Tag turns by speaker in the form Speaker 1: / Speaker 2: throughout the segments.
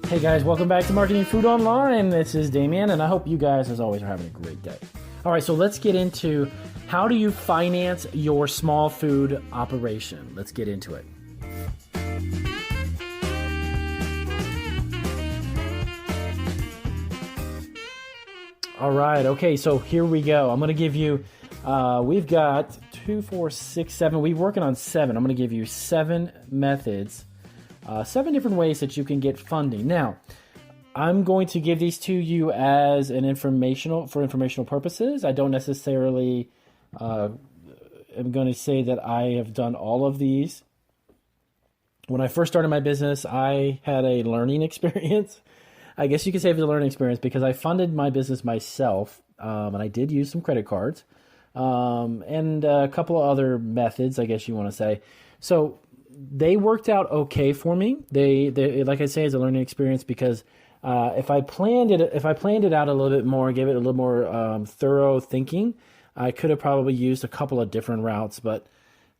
Speaker 1: Hey guys, welcome back to Marketing Food Online. This is Damien, and I hope you guys, as always, are having a great day. All right, so let's get into how do you finance your small food operation. Let's get into it. All right, okay, so here we go. I'm going to give you, we've got 2, 4, 6, 7. We're working on 7. I'm going to give you 7 methods. 7 different ways that you can get funding. Now, I'm going to give these to you as for informational purposes. I don't necessarily am going to say that I have done all of these. When I first started my business, I had a learning experience. I guess you could say it was a learning experience because I funded my business myself, and I did use some credit cards, and a couple of other methods, I guess you want to say. So they worked out okay for me. They like I say, it's a learning experience because if I planned it out a little bit more, gave it a little more thorough thinking, I could have probably used a couple of different routes. But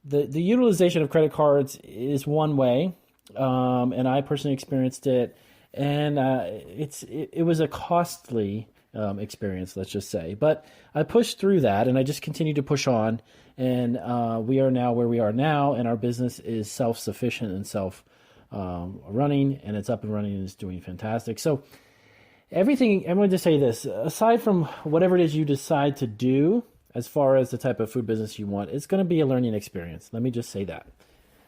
Speaker 1: the utilization of credit cards is one way, and I personally experienced it, and it was a costly experience, let's just say. But I pushed through that, and I just continued to push on. And we are now where we are now, and our business is self-sufficient and self-running, and it's up and running and it's doing fantastic. So everything, I'm going to say this, aside from whatever it is you decide to do, as far as the type of food business you want, it's going to be a learning experience. Let me just say that.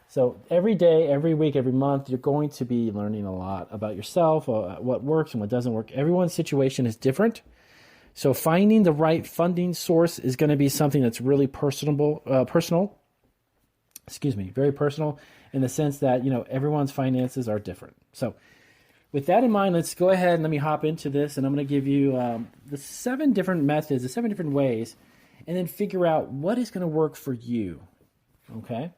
Speaker 1: So every day, every week, every month, you're going to be learning a lot about yourself, what works and what doesn't work. Everyone's situation is different. So finding the right funding source is going to be something that's really personal, very personal in the sense that, everyone's finances are different. So with that in mind, let's go ahead and let me hop into this, and I'm going to give you the 7 different methods, the 7 different ways, and then figure out what is going to work for you, okay?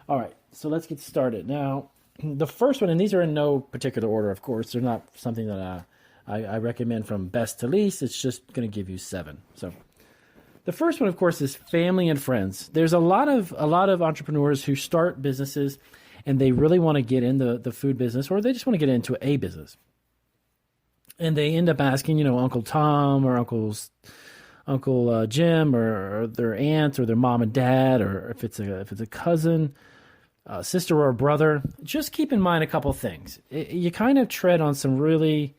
Speaker 1: All right, so let's get started. Now, the first one, and these are in no particular order, of course. They're not something that I recommend from best to least. It's just going to give you 7. So the first one, of course, is family and friends. There's a lot of entrepreneurs who start businesses and they really want to get into the food business, or they just want to get into a business. And they end up asking, Uncle Tom or Uncle Jim or their aunt or their mom and dad, or if it's a cousin, sister or a brother. Just keep in mind a couple things. You kind of tread on some really,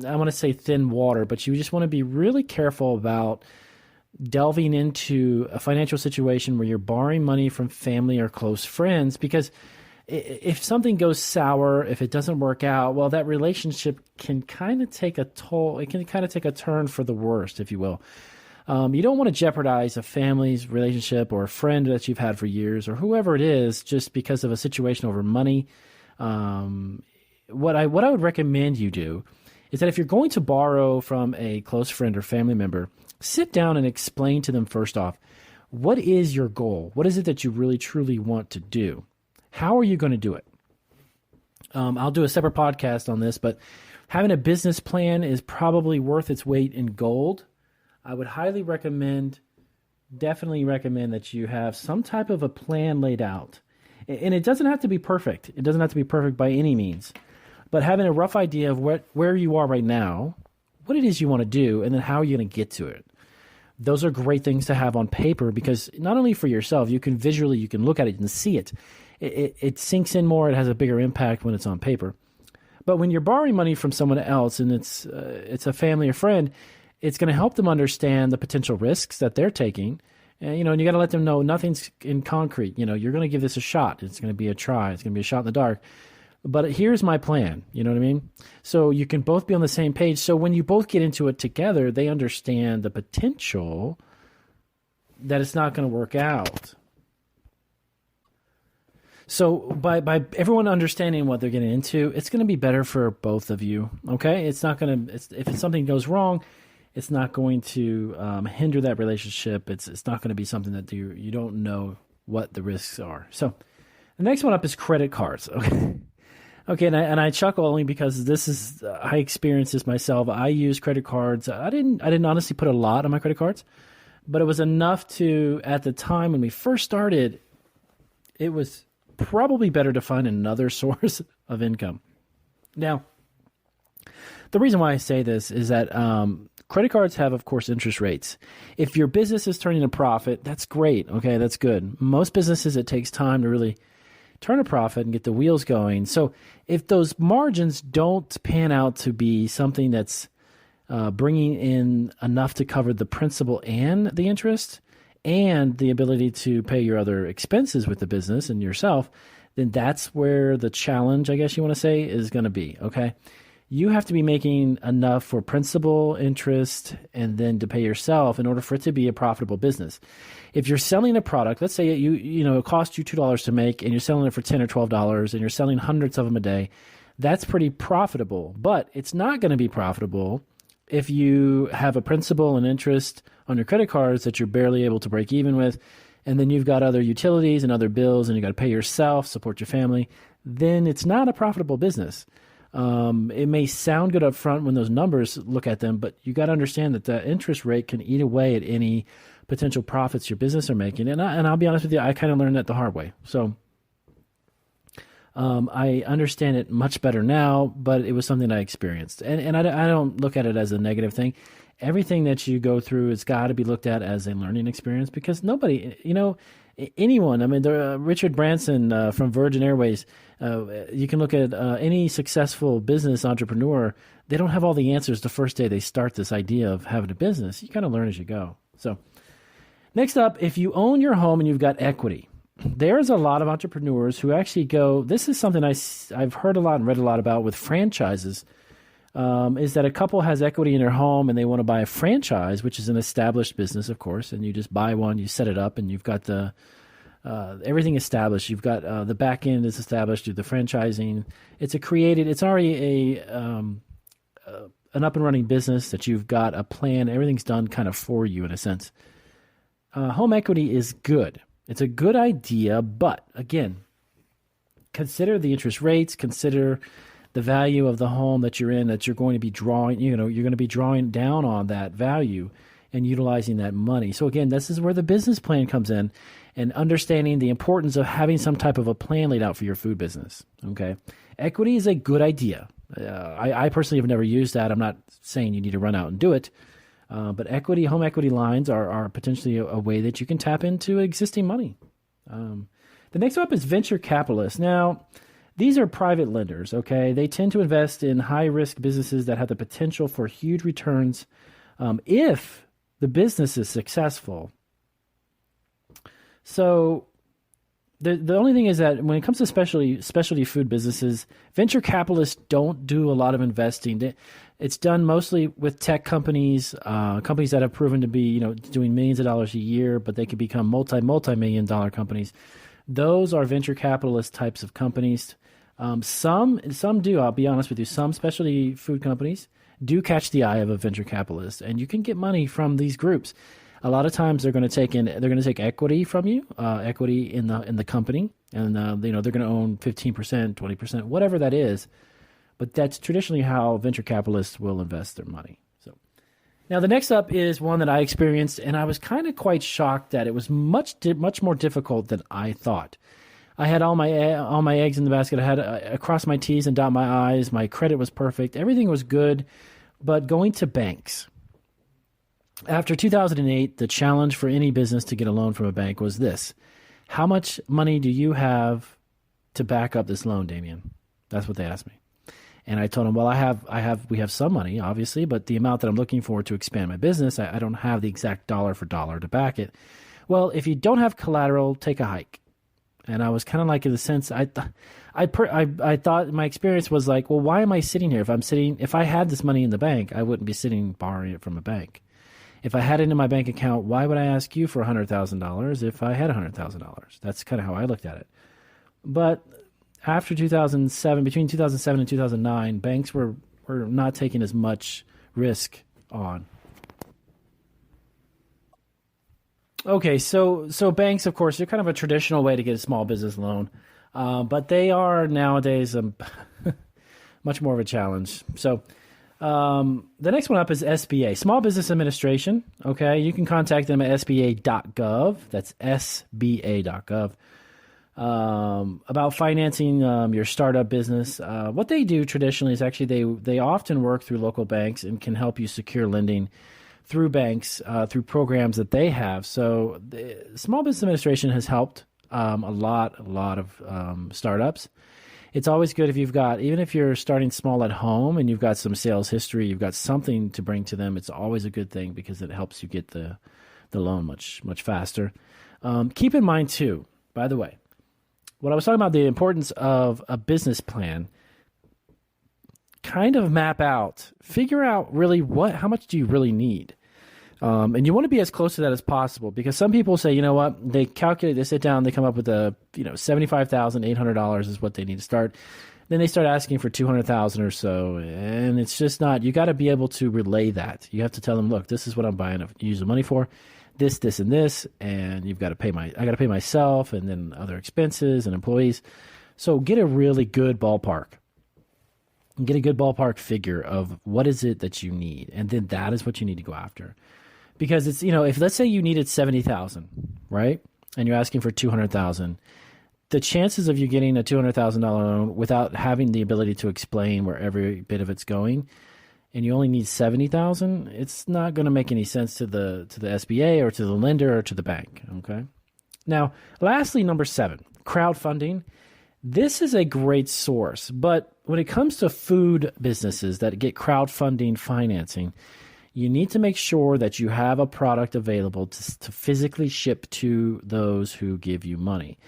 Speaker 1: I want to say thin water, but you just want to be really careful about delving into a financial situation where you're borrowing money from family or close friends, because if something goes sour, if it doesn't work out, well, that relationship can kind of take a toll. It can kind of take a turn for the worst, if you will. You don't want to jeopardize a family's relationship or a friend that you've had for years or whoever it is just because of a situation over money. What I would recommend you do is that if you're going to borrow from a close friend or family member, sit down and explain to them first off, what is your goal? What is it that you really truly want to do? How are you going to do it? I'll do a separate podcast on this, but having a business plan is probably worth its weight in gold. I would definitely recommend that you have some type of a plan laid out. And it doesn't have to be perfect. It doesn't have to be perfect by any means. But having a rough idea of where you are right now, what it is you want to do, and then how you're going to get to it. Those are great things to have on paper, because not only for yourself, you can look at it and see it. It sinks in more. It has a bigger impact when it's on paper. But when you're borrowing money from someone else, and it's a family or friend, it's going to help them understand the potential risks that they're taking. And you got to let them know nothing's in concrete. You're going to give this a shot. It's going to be a try. It's going to be a shot in the dark. But here's my plan. You know what I mean? So you can both be on the same page. So when you both get into it together, they understand the potential that it's not going to work out. So by everyone understanding what they're getting into, it's going to be better for both of you. Okay? It's not going to, if something goes wrong, it's not going to hinder that relationship. It's not going to be something that you don't know what the risks are. So the next one up is credit cards. Okay. Okay, and I chuckle only because I experienced this myself. I use credit cards. I didn't honestly put a lot on my credit cards, but it was enough to, at the time when we first started, it was probably better to find another source of income. Now, the reason why I say this is that credit cards have, of course, interest rates. If your business is turning a profit, that's great. Okay, that's good. Most businesses, it takes time to really turn a profit and get the wheels going. So if those margins don't pan out to be something that's bringing in enough to cover the principal and the interest and the ability to pay your other expenses with the business and yourself, then that's where the challenge, I guess you want to say, is going to be, okay? You have to be making enough for principal, interest, and then to pay yourself in order for it to be a profitable business. If you're selling a product, let's say it costs you $2 to make and you're selling it for $10 or $12 and you're selling hundreds of them a day, that's pretty profitable. But it's not going to be profitable if you have a principal and interest on your credit cards that you're barely able to break even with, and then you've got other utilities and other bills and you got to pay yourself, support your family, then it's not a profitable business. It may sound good up front when those numbers look at them, but you got to understand that the interest rate can eat away at any potential profits your business are making. And I'll be honest with you, I kind of learned that the hard way. So I understand it much better now, but it was something I experienced. And I don't look at it as a negative thing. Everything that you go through has got to be looked at as a learning experience, because nobody, anyone, I mean, Richard Branson from Virgin Airways, you can look at any successful business entrepreneur. They don't have all the answers the first day they start this idea of having a business. You kind of learn as you go. So next up, if you own your home and you've got equity, there's a lot of entrepreneurs who actually go, this is something I've heard a lot and read a lot about with franchises, is that a couple has equity in their home and they want to buy a franchise, which is an established business, of course, and you just buy one, you set it up, and you've got the everything established. You've got the back end is established through the franchising. It's already an up and running business that you've got a plan. Everything's done kind of for you in a sense. Home equity is good. It's a good idea, but again, consider the interest rates, consider the value of the home that you're in, that you're going to be drawing, you're going to be drawing down on that value and utilizing that money. So again, this is where the business plan comes in, and understanding the importance of having some type of a plan laid out for your food business. Okay. Equity is a good idea. I personally have never used that. I'm not saying you need to run out and do it. But home equity lines are potentially a way that you can tap into existing money. The next up is venture capitalists. Now, these are private lenders, okay? They tend to invest in high-risk businesses that have the potential for huge returns if the business is successful. So the only thing is that when it comes to specialty food businesses, venture capitalists don't do a lot of investing. It's done mostly with tech companies, companies that have proven to be, doing millions of dollars a year, but they could become multi-million dollar companies. Those are venture capitalist types of companies. Some do, I'll be honest with you, some specialty food companies do catch the eye of a venture capitalist, and you can get money from these groups. A lot of times they're going to take equity from you, equity in the company, and they're going to own 15%, 20%, whatever that is. But that's traditionally how venture capitalists will invest their money. So now the next up is one that I experienced, and I was kind of quite shocked that it was much more difficult than I thought. I had all my eggs in the basket. I had cross my T's and dot my I's. My credit was perfect. Everything was good. But going to banks. After 2008, the challenge for any business to get a loan from a bank was this: how much money do you have to back up this loan, Damien? That's what they asked me. And I told them, well, we have some money, obviously, but the amount that I'm looking for to expand my business, I don't have the exact dollar for dollar to back it. Well, if you don't have collateral, take a hike. And I was kind of like, in the sense, I thought my experience was like, well, why am I sitting here? If I had this money in the bank, I wouldn't be sitting borrowing it from a bank. If I had it in my bank account, why would I ask you for $100,000 if I had $100,000? That's kind of how I looked at it. But after 2007, between 2007 and 2009, banks were not taking as much risk on. Okay, so banks, of course, they're kind of a traditional way to get a small business loan, but they are nowadays much more of a challenge. So the next one up is SBA, Small Business Administration. Okay, you can contact them at sba.gov. That's sba.gov. about financing your startup business. What they do traditionally is actually they often work through local banks and can help you secure lending through banks, through programs that they have. So the Small Business Administration has helped a lot of startups. It's always good if you've got, even if you're starting small at home and you've got some sales history, you've got something to bring to them. It's always a good thing because it helps you get the loan much faster. Keep in mind too, by the way, what I was talking about, the importance of a business plan. Kind of figure out really how much do you really need? And you want to be as close to that as possible, because some people say, you know what, they calculate, they sit down, they come up with $75,800 is what they need to start. Then they start asking for $200,000 or so, and it's just not. You got to be able to relay that. You have to tell them, look, this is what I'm buying, use the money for, this, and this, and I got to pay myself, and then other expenses and employees. So get a really good ballpark. Get a good ballpark figure of what is it that you need, and then that is what you need to go after. Because it's, if let's say you needed $70,000, right, and you're asking for $200,000, the chances of you getting a $200,000 loan without having the ability to explain where every bit of it's going, and you only need $70,000, it's not going to make any sense to the SBA or to the lender or to the bank. Okay. Now, lastly, number 7, crowdfunding. This is a great source, but when it comes to food businesses that get crowdfunding financing, you need to make sure that you have a product available to physically ship to those who give you money.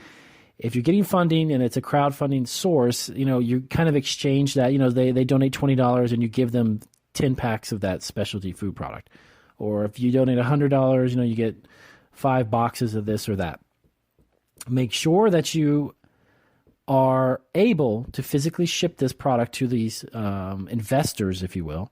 Speaker 1: If you're getting funding and it's a crowdfunding source, you kind of exchange that. They donate $20 and you give them 10 packs of that specialty food product. Or if you donate $100, you get 5 boxes of this or that. Make sure that you are able to physically ship this product to these investors, if you will,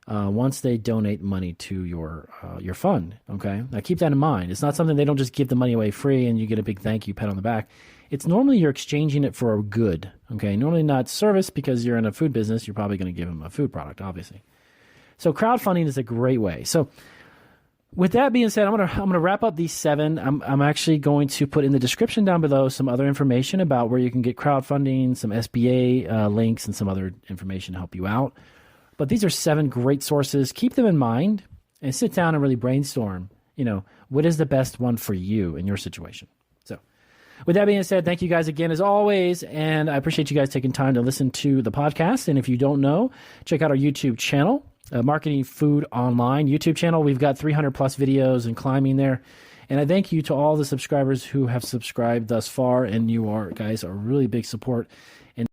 Speaker 1: once they donate money to your fund. Okay, now keep that in mind. It's not something, they don't just give the money away free and you get a big thank you pat on the back. It's normally you're exchanging it for a good. Okay, normally not service, because you're in a food business. You're probably going to give them a food product, obviously. So crowdfunding is a great way. So with that being said, I'm gonna wrap up these 7. I'm actually going to put in the description down below some other information about where you can get crowdfunding, some SBA links, and some other information to help you out. But these are 7 great sources. Keep them in mind and sit down and really brainstorm, what is the best one for you in your situation. So with that being said, thank you guys again as always, and I appreciate you guys taking time to listen to the podcast. And if you don't know, check out our YouTube channel, Marketing Food Online YouTube channel. We've got 300 plus videos and climbing there. And I thank you to all the subscribers who have subscribed thus far, and you guys are really big support. And